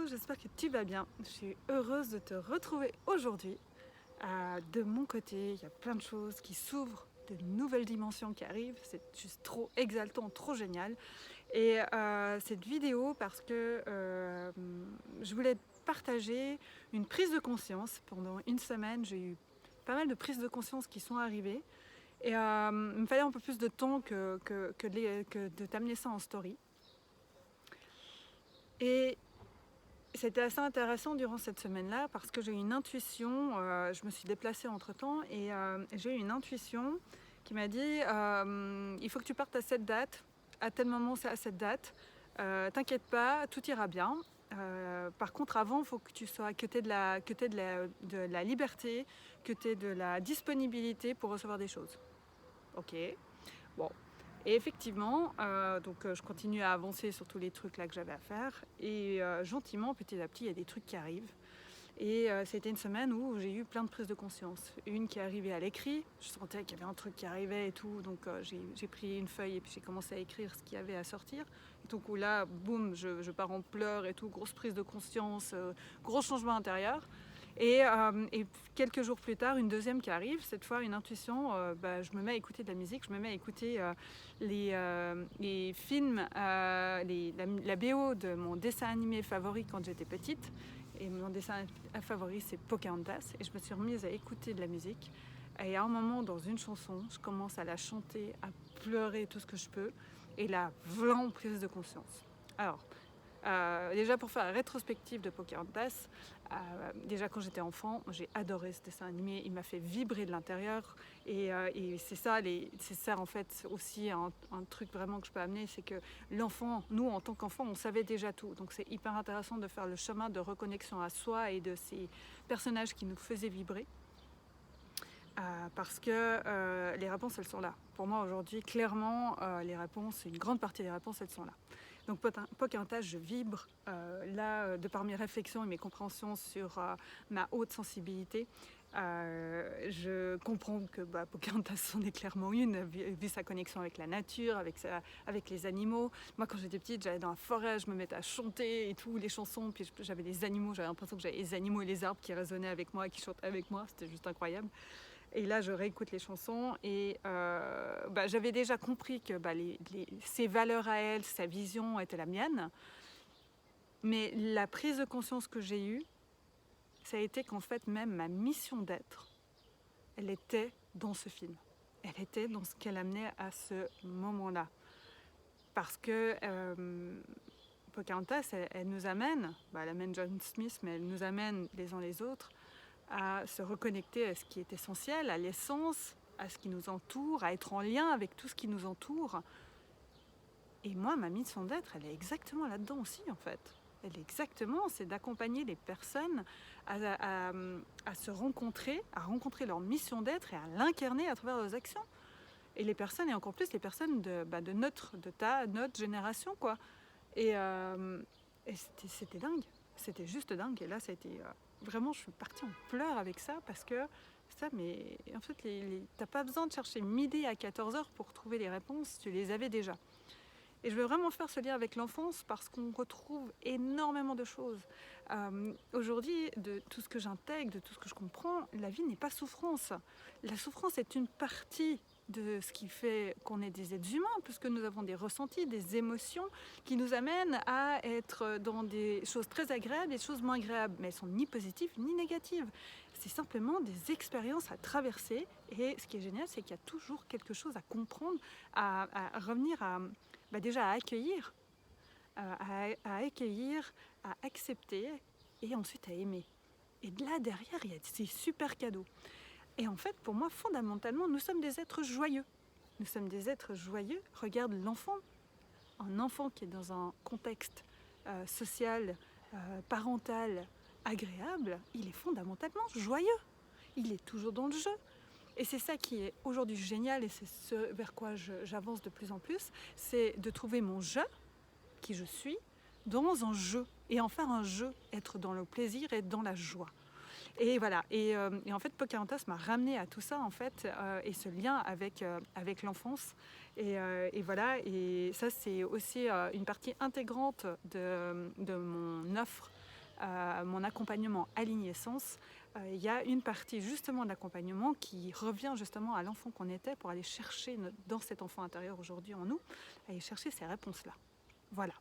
j'espère que tu vas bien. Je suis heureuse de te retrouver aujourd'hui. De mon côté, il y a plein de choses qui s'ouvrent, de nouvelles dimensions qui arrivent. C'est juste trop exaltant, trop génial. Et cette vidéo, parce que je voulais partager une prise de conscience. Pendant une semaine, j'ai eu pas mal de prises de conscience qui sont arrivées. Et il me fallait un peu plus de temps que de t'amener ça en story. Et c'était assez intéressant durant cette semaine-là parce que j'ai eu une intuition, je me suis déplacée entre-temps et j'ai eu une intuition qui m'a dit il faut que tu partes à cette date, à tel moment c'est à cette date, t'inquiète pas, tout ira bien. Par contre avant il faut que tu sois, que tu aies de la liberté, que tu aies de la disponibilité pour recevoir des choses. Ok, bon. Et effectivement, je continue à avancer sur tous les trucs là que j'avais à faire. Et gentiment, petit à petit, il y a des trucs qui arrivent. Et c'était une semaine où j'ai eu plein de prises de conscience. Une qui est arrivée à l'écrit, je sentais qu'il y avait un truc qui arrivait et tout. Donc j'ai pris une feuille et puis j'ai commencé à écrire ce qu'il y avait à sortir. Et donc là, boum, je pars en pleurs et tout, grosse prise de conscience, gros changement intérieur. Et quelques jours plus tard, une deuxième qui arrive, cette fois une intuition, je me mets à écouter de la musique, je me mets à écouter les films, la BO de mon dessin animé favori quand j'étais petite. Et mon dessin favori c'est Pocahontas. Et je me suis remise à écouter de la musique. Et à un moment, dans une chanson, je commence à la chanter, à pleurer tout ce que je peux. Et là, vraiment prise de conscience. Alors, déjà pour faire la rétrospective de Pocahontas, déjà quand j'étais enfant, j'ai adoré ce dessin animé, il m'a fait vibrer de l'intérieur et c'est ça en fait aussi un truc vraiment que je peux amener, c'est que l'enfant, nous en tant qu'enfant, on savait déjà tout, donc c'est hyper intéressant de faire le chemin de reconnexion à soi et de ces personnages qui nous faisaient vibrer. Parce que les réponses elles sont là. Pour moi aujourd'hui, clairement, les réponses, une grande partie des réponses elles sont là. Donc Pocahontas, je vibre là de par mes réflexions et mes compréhensions sur ma haute sensibilité. Je comprends que Pocahontas en est clairement une, vu sa connexion avec la nature, avec les animaux. Moi quand j'étais petite, j'allais dans la forêt, je me mettais à chanter et tout, les chansons, puis j'avais les animaux, j'avais l'impression que j'avais les animaux et les arbres qui résonnaient avec moi, qui chantaient avec moi, c'était juste incroyable. Et là, je réécoute les chansons et j'avais déjà compris que ses valeurs à elle, sa vision était la mienne. Mais la prise de conscience que j'ai eue, ça a été qu'en fait, même ma mission d'être, elle était dans ce film. Elle était dans ce qu'elle amenait à ce moment-là. Parce que Pocahontas, elle nous amène, elle amène John Smith, mais elle nous amène les uns les autres à se reconnecter à ce qui est essentiel, à l'essence, à ce qui nous entoure, à être en lien avec tout ce qui nous entoure. Et moi, ma mission d'être, elle est exactement là-dedans aussi, en fait. Elle est exactement, c'est d'accompagner les personnes à se rencontrer, à rencontrer leur mission d'être et à l'incarner à travers leurs actions. Et les personnes, et encore plus les personnes de notre génération, quoi. Et c'était dingue. C'était juste dingue. Et là, ça a été... vraiment, je suis partie en pleurs avec ça parce que ça, mais en fait, t'as pas besoin de chercher midi à 14h pour trouver les réponses, tu les avais déjà. Et je veux vraiment faire ce lien avec l'enfance parce qu'on retrouve énormément de choses. Aujourd'hui, de tout ce que j'intègre, de tout ce que je comprends, la vie n'est pas souffrance. La souffrance est une partie de ce qui fait qu'on est des êtres humains, puisque nous avons des ressentis, des émotions qui nous amènent à être dans des choses très agréables et des choses moins agréables. Mais elles sont ni positives ni négatives. C'est simplement des expériences à traverser. Et ce qui est génial, c'est qu'il y a toujours quelque chose à comprendre, à revenir à... déjà à accueillir, à accepter et ensuite à aimer. Et là derrière, il y a ces super cadeaux. Et en fait, pour moi, fondamentalement, nous sommes des êtres joyeux. Nous sommes des êtres joyeux. Regarde l'enfant. Un enfant qui est dans un contexte social, parental, agréable, il est fondamentalement joyeux. Il est toujours dans le jeu. Et c'est ça qui est aujourd'hui génial et c'est ce vers quoi j'avance de plus en plus, c'est de trouver mon je, qui je suis, dans un jeu. Et en faire un jeu, être dans le plaisir et dans la joie. Et voilà, et en fait Pocahontas m'a ramené à tout ça en fait, et ce lien avec l'enfance. Et voilà, et ça c'est aussi une partie intégrante de mon offre mon accompagnement Aligne Essence, il y a une partie justement d'accompagnement qui revient justement à l'enfant qu'on était pour aller chercher dans cet enfant intérieur aujourd'hui en nous, aller chercher ces réponses-là. Voilà.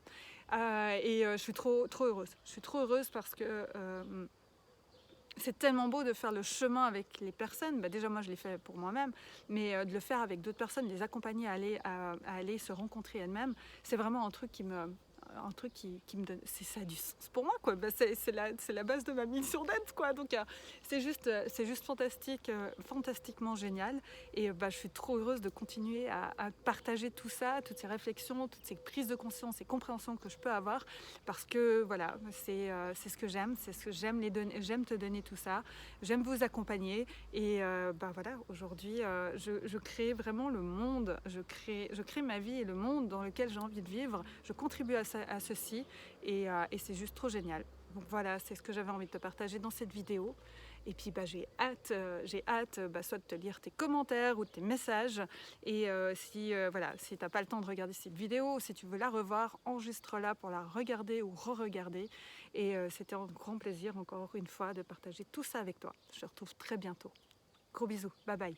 Je suis trop heureuse. Je suis trop heureuse parce que c'est tellement beau de faire le chemin avec les personnes. Déjà, moi, je l'ai fait pour moi-même, mais de le faire avec d'autres personnes, les accompagner à aller se rencontrer elles-mêmes, c'est vraiment un truc qui me donne, ça a du sens pour moi, quoi. C'est la base de ma mission d'être, quoi. Donc c'est juste fantastique, fantastiquement génial, et je suis trop heureuse de continuer à partager tout ça, toutes ces réflexions, toutes ces prises de conscience et compréhensions que je peux avoir, parce que voilà, c'est ce que j'aime, c'est ce que j'aime j'aime te donner tout ça, j'aime vous accompagner, et voilà, aujourd'hui je crée vraiment le monde, je crée ma vie et le monde dans lequel j'ai envie de vivre, je contribue à ceci, et c'est juste trop génial. Donc voilà, c'est ce que j'avais envie de te partager dans cette vidéo. Et puis j'ai hâte soit de te lire tes commentaires ou tes messages. Et si tu n'as pas le temps de regarder cette vidéo, si tu veux la revoir, enregistre-la pour la regarder ou re-regarder. Et c'était un grand plaisir encore une fois de partager tout ça avec toi. Je te retrouve très bientôt. Gros bisous, bye bye.